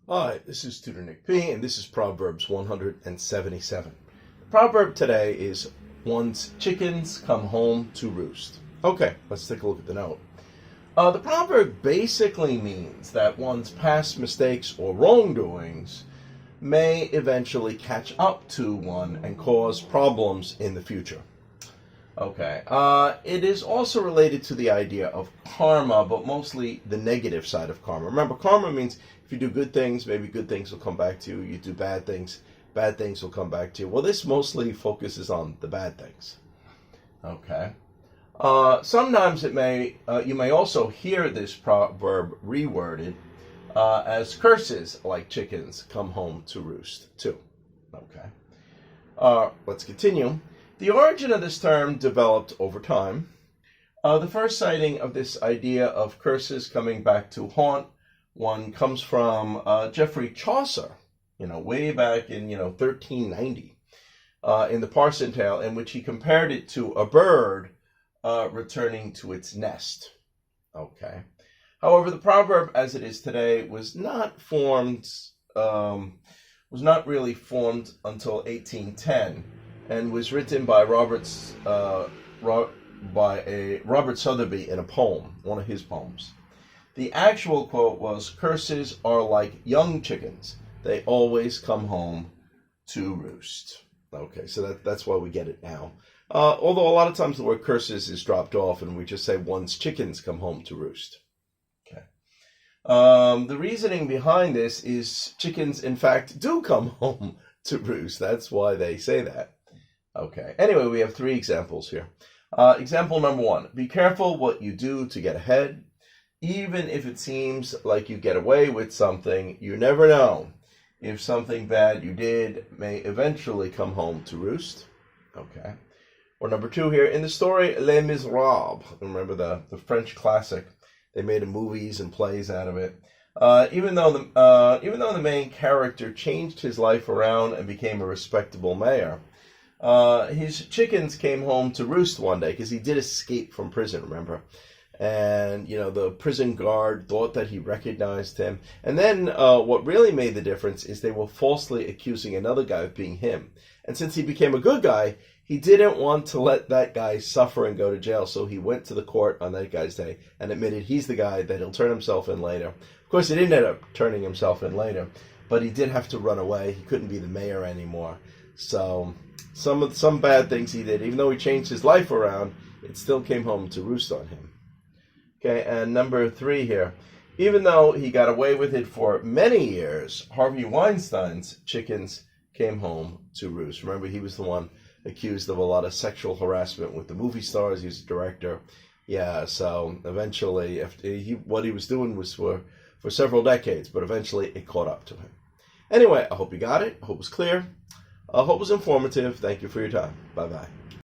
Hi, this is Tutor Nick P, and this is Proverbs 177. The proverb today is, "One's chickens come home to roost." Okay, let's take a look at the note. The proverb basically means that one's past mistakes or wrongdoings may eventually catch up to one and cause problems in the future. Okay, it is also related to the idea of karma, but mostly the negative side of karma. Remember, karma means if you do good things, maybe good things will come back to you. You do bad things will come back to you. Well, this mostly focuses on the bad things. Okay. Sometimes you may also hear this proverb reworded as curses like chickens come home to roost too. Okay. Let's continue. The origin of this term developed over time. The first sighting of this idea of curses coming back to haunt one comes from Geoffrey Chaucer, way back in 1390, in the Parson Tale, in which he compared it to a bird returning to its nest. Okay. However, the proverb as it is today was not really formed until 1810. And was written by Robert Sotheby in a poem, one of his poems. The actual quote was, "Curses are like young chickens. They always come home to roost." Okay, so that's why we get it now. Although a lot of times the word curses is dropped off and we just say one's chickens come home to roost. Okay. The reasoning behind this is chickens, in fact, do come home to roost. That's why they say that. Okay, anyway, we have three examples here. Example number one, be careful what you do to get ahead. Even if it seems like you get away with something, you never know if something bad you did may eventually come home to roost. Okay. Or number two here, in the story Les Miserables, remember the French classic, they made movies and plays out of it. Even though the main character changed his life around and became a respectable mayor, his chickens came home to roost one day because he did escape from prison, remember? And, the prison guard thought that he recognized him. And then what really made the difference is they were falsely accusing another guy of being him. And since he became a good guy, he didn't want to let that guy suffer and go to jail. So he went to the court on that guy's day and admitted he's the guy that he'll turn himself in later. Of course, he didn't end up turning himself in later, but he did have to run away. He couldn't be the mayor anymore. So some bad things he did, even though he changed his life around, it still came home to roost on him. Okay, and number three here. Even though he got away with it for many years, Harvey Weinstein's chickens came home to roost. Remember, he was the one accused of a lot of sexual harassment with the movie stars. He was a director. Yeah, so eventually, what he was doing was for several decades, but eventually it caught up to him. Anyway, I hope you got it. I hope it was clear. I hope it was informative. Thank you for your time. Bye-bye.